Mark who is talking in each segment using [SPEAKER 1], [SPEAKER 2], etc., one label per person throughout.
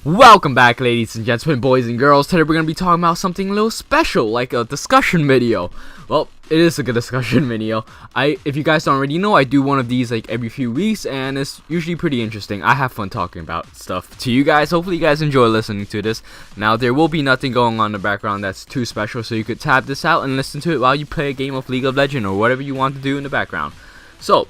[SPEAKER 1] Welcome back, ladies and gentlemen, boys and girls. Today we're going to be talking about something a little special, like a discussion video. Well, it is a good discussion video. If you guys don't already know, I do one of these like every few weeks, and it's usually pretty interesting. I have fun talking about stuff to you guys. Hopefully you guys enjoy listening to this. Now, there will be nothing going on in the background that's too special, so you could tap this out and listen to it while you play a game of League of Legends or whatever you want to do in the background. So,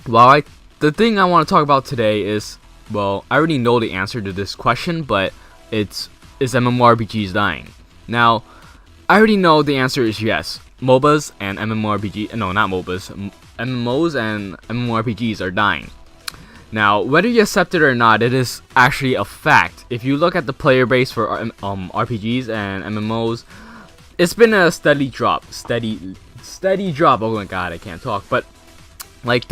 [SPEAKER 1] the thing I want to talk about today is, well, I already know the answer to this question, but is MMORPGs dying? Now, I already know the answer is yes. MOBAs and MMORPG, no, not MOBAs, MMOs and MMORPGs are dying. Now, whether you accept it or not, it is actually a fact. If you look at the player base for RPGs and MMOs, it's been a steady drop. Steady drop. Oh my god, I can't talk. But like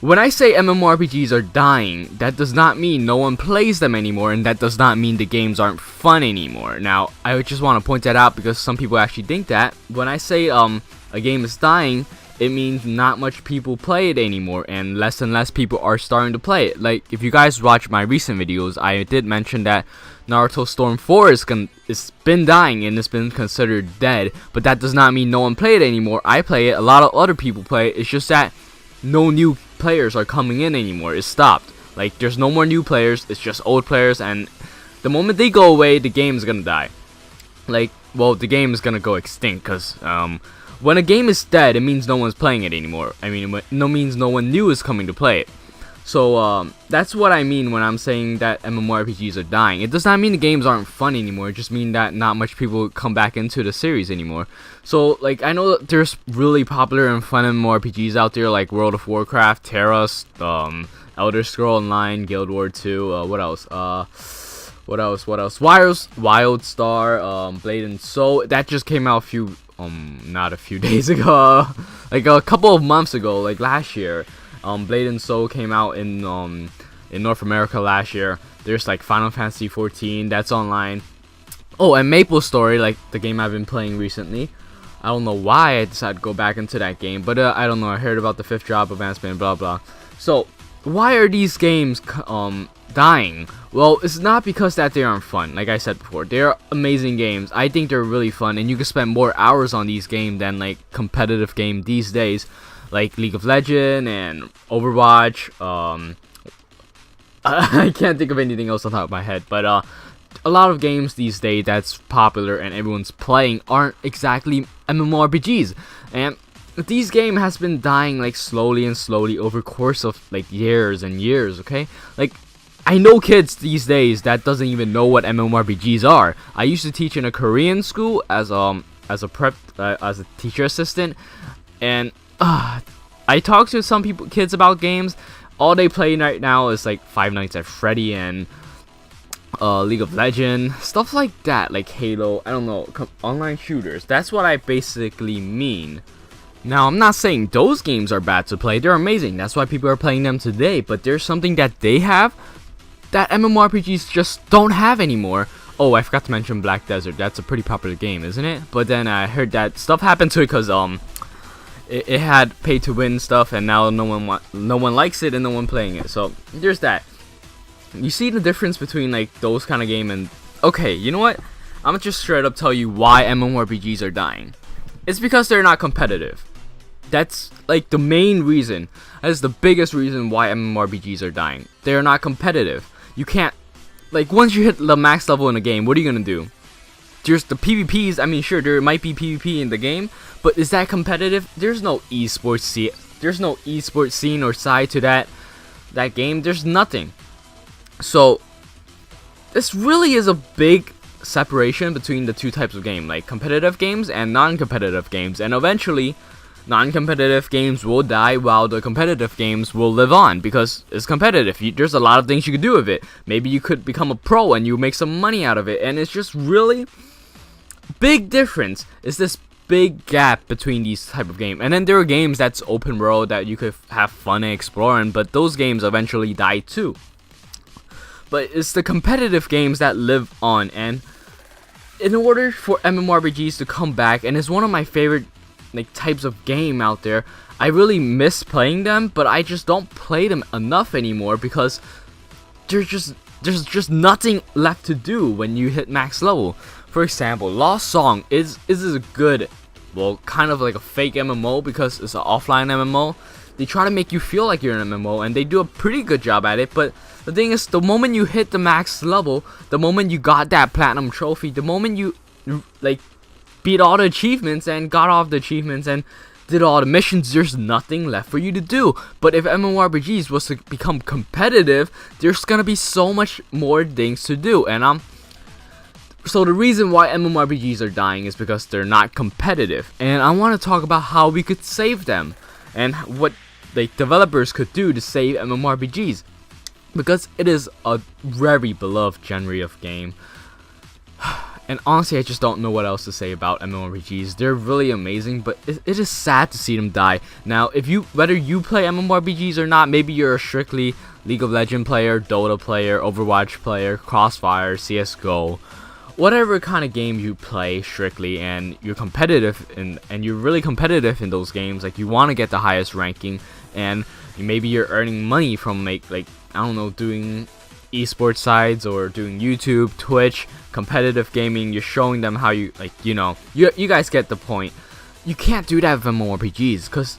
[SPEAKER 1] when I say MMORPGs are dying, that does not mean no one plays them anymore, and that does not mean the games aren't fun anymore. Now, I just want to point that out because some people actually think that. When I say a game is dying, it means not much people play it anymore, and less people are starting to play it. Like, if you guys watch my recent videos, I did mention that Naruto Storm 4 it's been dying and it's been considered dead, but that does not mean no one play it anymore. I play it, a lot of other people play it, it's just that no new players are coming in anymore. It's stopped. Like, there's no more new players, it's just old players, and the moment they go away, the game is gonna die. Like, well, the game is gonna go extinct, because when a game is dead, it means no one's playing it anymore. I mean, it means no one new is coming to play it. So that's what I mean when I'm saying that MMORPGs are dying. It does not mean the games aren't fun anymore. It just means that not much people come back into the series anymore. So, like, I know that there's really popular and fun MMORPGs out there, like World of Warcraft, Terra, Elder Scrolls Online, Guild Wars 2, what else? WildStar, Blade and Soul. That just came out not a few days ago, like a couple of months ago, like last year. Blade and Soul came out in North America last year. There's like Final Fantasy 14 that's online. Oh, and Maple Story, like the game I've been playing recently. I don't know why I decided to go back into that game, but I don't know. I heard about the 5th drop advancement, blah blah. So why are these games dying? Well, it's not because that they aren't fun. Like I said before, they're amazing games. I think they're really fun, and you can spend more hours on these games than like competitive game these days, like League of Legends and Overwatch. I can't think of anything else on top of my head, but a lot of games these days that's popular and everyone's playing aren't exactly MMORPGs, and these game has been dying like slowly over course of like years and years. Okay, like, I know kids these days that doesn't even know what MMORPGs are. I used to teach in a Korean school as a teacher assistant, and I talked to some kids about games. All they play right now is like Five Nights at Freddy and League of Legends, stuff like that, like Halo. I don't know, online shooters. That's what I basically mean. Now, I'm not saying those games are bad to play. They're amazing. That's why people are playing them today. But there's something that they have that MMORPGs just don't have anymore. Oh, I forgot to mention Black Desert. That's a pretty popular game, isn't it? But then I heard that stuff happened to it because it had pay to win stuff, and now no one likes it and no one playing it. So there's that. You see the difference between like those kind of game and, okay, you know what? I'm gonna just straight up tell you why MMORPGs are dying. It's because they're not competitive. That's like the main reason. That is the biggest reason why MMORPGs are dying. They're not competitive. You can't, like, once you hit the max level in a game, what are you gonna do? There's the PvPs. I mean, sure, there might be PvP in the game, but is that competitive? There's no esports scene or side to that game. There's nothing. So this really is a big separation between the two types of game, like competitive games and non-competitive games, and eventually non-competitive games will die while the competitive games will live on because it's competitive. There's a lot of things you could do with it. Maybe you could become a pro and you make some money out of it, and it's just really big difference. It's this big gap between these type of games. And then there are games that's open world that you could have fun exploring, but those games eventually die too. But it's the competitive games that live on, and in order for MMORPGs to come back, and it's one of my favorite like types of game out there, I really miss playing them, but I just don't play them enough anymore because there's just nothing left to do when you hit max level. For example, Lost Song is a good, well, kind of like a fake MMO because it's an offline MMO. They try to make you feel like you're in an MMO, and they do a pretty good job at it. But the thing is, the moment you hit the max level, the moment you got that platinum trophy, the moment you like beat all the achievements and got all the achievements and did all the missions, there's nothing left for you to do. But if MMORPGs was to become competitive, there's gonna be so much more things to do. And so the reason why MMORPGs are dying is because they're not competitive. And I want to talk about how we could save them and what the developers could do to save MMORPGs, because it is a very beloved genre of game. And honestly, I just don't know what else to say about MMORPGs. They're really amazing, but it is sad to see them die. Now, whether you play MMORPGs or not, maybe you're a strictly League of Legends player, Dota player, Overwatch player, Crossfire, CSGO, whatever kind of game you play strictly, and you're competitive and you're really competitive in those games, like you want to get the highest ranking, and maybe you're earning money from like I don't know, doing esports sides or doing YouTube, Twitch, competitive gaming. You're showing them how you, like, you know, you guys get the point. You can't do that with MMORPGs, because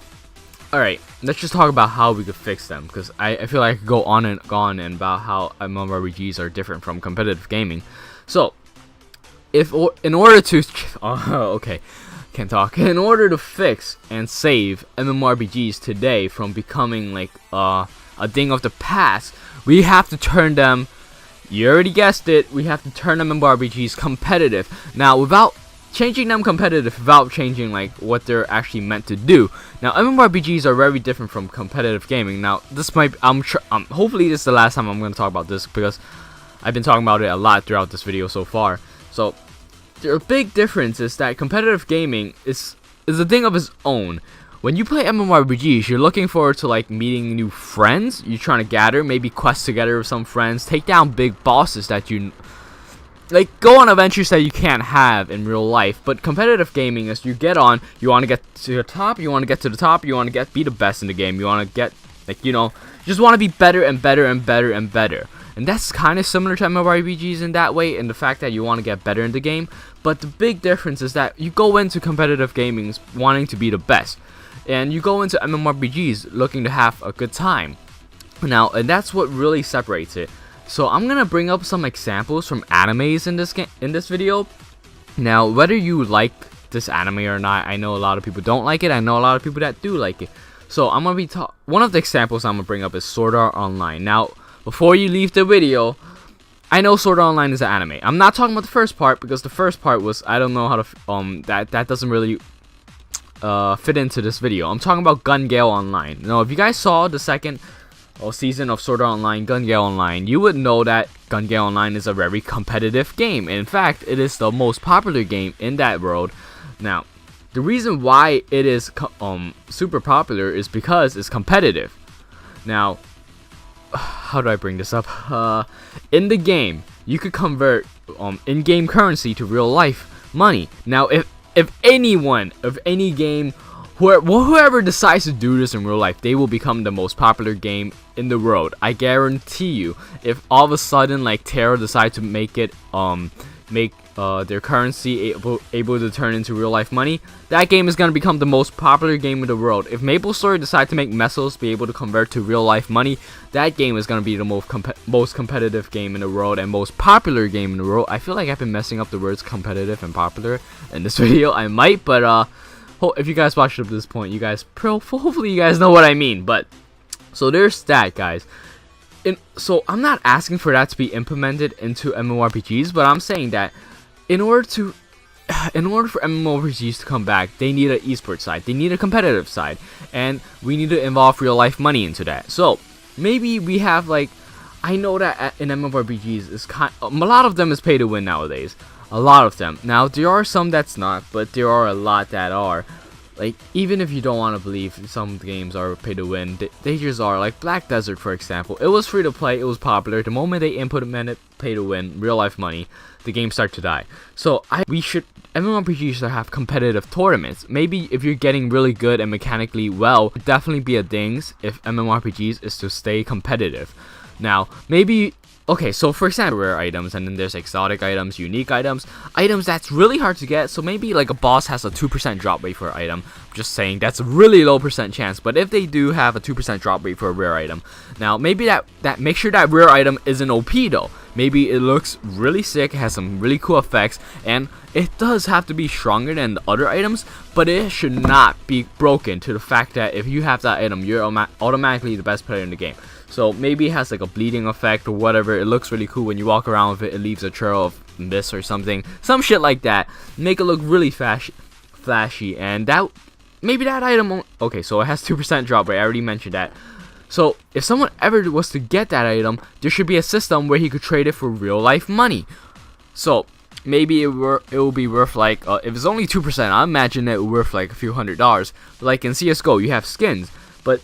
[SPEAKER 1] alright, let's just talk about how we could fix them, because I feel like I could go on and on and about how MMORPGs are different from competitive gaming. So in order to in order to fix and save MMORPGs today from becoming like a thing of the past, we have to turn them, you already guessed it, we have to turn MMORPGs competitive. Now, without changing them competitive, without changing like what they're actually meant to do. Now, MMORPGs are very different from competitive gaming. Now, this might, hopefully this is the last time I'm going to talk about this, because I've been talking about it a lot throughout this video so far. So the big difference is that competitive gaming is a thing of its own. When you play MMORPGs, you're looking forward to like meeting new friends. You're trying to gather, maybe quest together with some friends, take down big bosses that you like, go on adventures that you can't have in real life. But competitive gaming is you get on, you want to get to the top, you want to get to the top, you want to be the best in the game, you want to get, like, you know, you just want to be better and better and better and better. And that's kind of similar to MMORPGs in that way, in the fact that you want to get better in the game. But the big difference is that you go into competitive gaming wanting to be the best, and you go into MMORPGs looking to have a good time. Now, and that's what really separates it. So I'm gonna bring up some examples from animes in this video. Now, whether you like this anime or not, I know a lot of people don't like it. I know a lot of people that do like it. So I'm gonna be one of the examples I'm gonna bring up is Sword Art Online. Now, before you leave the video, I know Sword Art Online is an anime. I'm not talking about the first part, because the first part was, I don't know how to that doesn't really fit into this video. I'm talking about Gun Gale Online. Now, if you guys saw the second season of Sword Art Online, Gun Gale Online, you would know that Gun Gale Online is a very competitive game. In fact, it is the most popular game in that world. Now, the reason why it is super popular is because it's competitive. Now, how do I bring this up? In the game, you could convert in-game currency to real life money. Now, if anyone of any game, whoever decides to do this in real life, they will become the most popular game in the world. I guarantee you. If all of a sudden like Terra decide to make it their currency able to turn into real life money, that game is gonna become the most popular game in the world. If MapleStory decide to make Mesos be able to convert to real life money, that game is gonna be the most competitive game in the world and most popular game in the world. I feel like I've been messing up the words competitive and popular in this video. I might, but if you guys watched up to this point, you guys hopefully you guys know what I mean. But so there's that, guys. So I'm not asking for that to be implemented into MMORPGs, but I'm saying that in order for MMORPGs to come back, they need an esports side, they need a competitive side, and we need to involve real life money into that. So maybe we have, like, I know that in MMORPGs a lot of them is pay to win nowadays. A lot of them. Now, there are some that's not, but there are a lot that are. Like, even if you don't want to believe some games are pay to win, they just are. Like Black Desert, for example. It was free to play, it was popular. The moment they implemented pay to win, real life money, the game started to die. So MMORPGs should have competitive tournaments. Maybe if you're getting really good and mechanically well, definitely be a thing if MMORPGs is to stay competitive. Now, maybe Okay, so for example, rare items, and then there's exotic items, unique items, items that's really hard to get. So maybe like a boss has a 2% drop rate for an item. Just saying, that's a really low percent chance. But if they do have a 2% drop rate for a rare item, now maybe that make sure that rare item isn't OP though. Maybe it looks really sick, has some really cool effects, and it does have to be stronger than the other items, but it should not be broken to the fact that if you have that item, you're automatically the best player in the game. So maybe it has like a bleeding effect or whatever. It looks really cool when you walk around with it. It leaves a trail of mist or something. Some shit like that. Make it look really flashy. And that maybe that item. Okay, so it has 2% drop rate. I already mentioned that. So if someone ever was to get that item, there should be a system where he could trade it for real life money. So maybe it will be worth like if it's only 2%, I imagine it will worth like a few $100s. Like in CS:GO, you have skins, but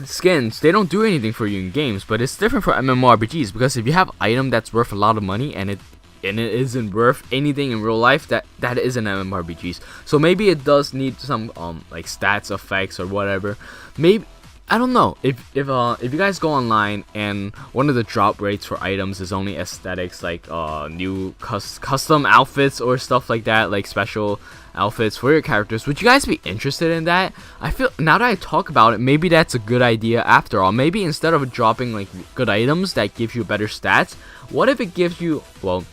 [SPEAKER 1] skins, they don't do anything for you in games. But it's different for MMORPGs, because if you have an item that's worth a lot of money and it isn't worth anything in real life, that isn't MMORPGs. So maybe it does need some like stats effects or whatever. Maybe, I don't know, if you guys go online and one of the drop rates for items is only aesthetics, like new custom outfits or stuff like that, like special outfits for your characters, would you guys be interested in that? I feel, now that I talk about it, maybe that's a good idea after all. Maybe instead of dropping like good items that give you better stats, what if it gives you, well,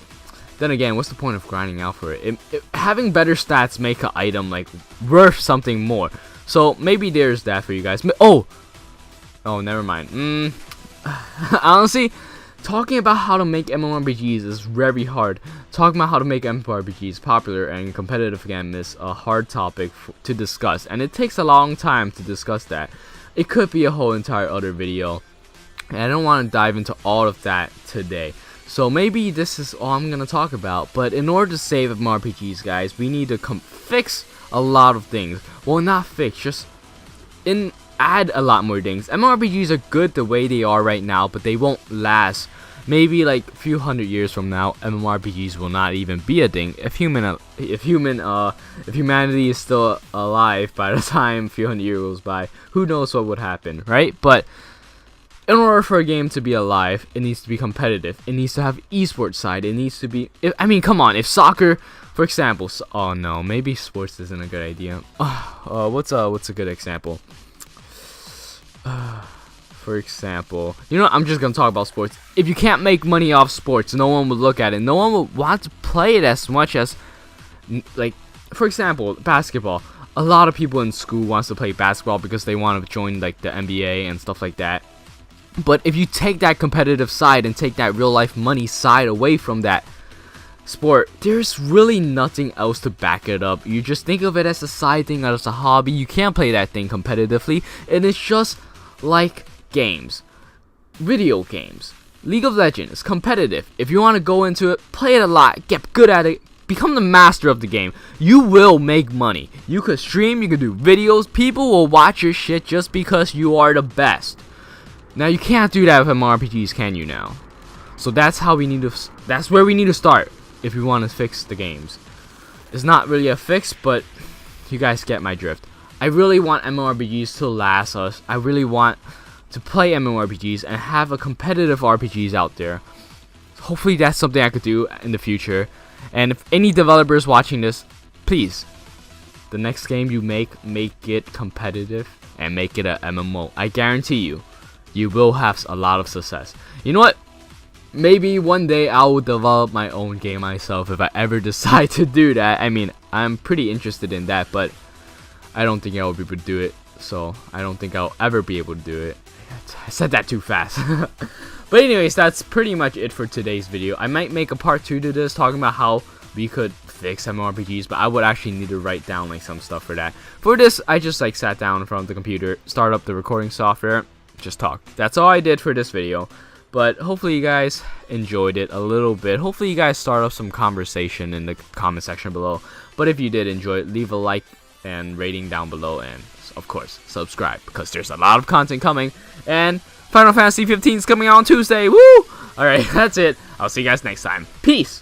[SPEAKER 1] then again, what's the point of grinding out for it? Having better stats make an item like worth something more. So maybe there's that for you guys. Oh, never mind. Honestly, talking about how to make MMORPGs is very hard. Talking about how to make MMORPGs popular and competitive again is a hard topic to discuss, and it takes a long time to discuss that. It could be a whole entire other video, and I don't want to dive into all of that today. So maybe this is all I'm gonna talk about. But in order to save MMORPGs, guys, we need to fix a lot of things. Well, not fix, just add a lot more things. MMORPGs are good the way they are right now, but they won't last. Maybe like a few hundred years from now, MMORPGs will not even be a thing. If humanity is still alive by the time a few hundred years goes by, who knows what would happen, right? But in order for a game to be alive, it needs to be competitive. It needs to have esports side. It needs to be. I mean, come on. If soccer, for example, oh no, maybe sports isn't a good idea. What's a good example? For example, you know, I'm just gonna talk about sports. If you can't make money off sports, no one will look at it. No one will want to play it as much as, like, for example, basketball. A lot of people in school wants to play basketball because they want to join like the NBA and stuff like that. But if you take that competitive side and take that real life money side away from that sport, there's really nothing else to back it up. You just think of it as a side thing, as a hobby. You can't play that thing competitively, and it's just like games, video games. League of Legends is competitive. If you want to go into it, play it a lot, get good at it, become the master of the game, you will make money. You could stream, you could do videos, people will watch your shit just because you are the best. Now you can't do that with MMORPGs, can you now? So that's how we need to, that's where we need to start if we want to fix the games. It's not really a fix, but you guys get my drift. I really want MMORPGs to last us. I really want to play MMORPGs and have a competitive RPGs out there. Hopefully that's something I could do in the future. And if any developers watching this, please, the next game you make it competitive and make it a MMO. I guarantee you, you will have a lot of success. You know what? Maybe one day I will develop my own game myself if I ever decide to do that. I mean, I'm pretty interested in that, but I don't think I will be able to do it. So I don't think I'll ever be able to do it. I said that too fast. But anyways, that's pretty much it for today's video. I might make a part 2 to this, talking about how we could fix MMORPGs, but I would actually need to write down like some stuff for that. For this, I just like sat down in front of the computer, start up the recording software, just talk. That's all I did for this video. But hopefully you guys enjoyed it a little bit. Hopefully you guys start up some conversation in the comment section below. But if you did enjoy it, leave a like and rating down below, and of course subscribe, because there's a lot of content coming, and Final Fantasy 15 is coming out on Tuesday. Woo! Alright, that's it. I'll see you guys next time. Peace!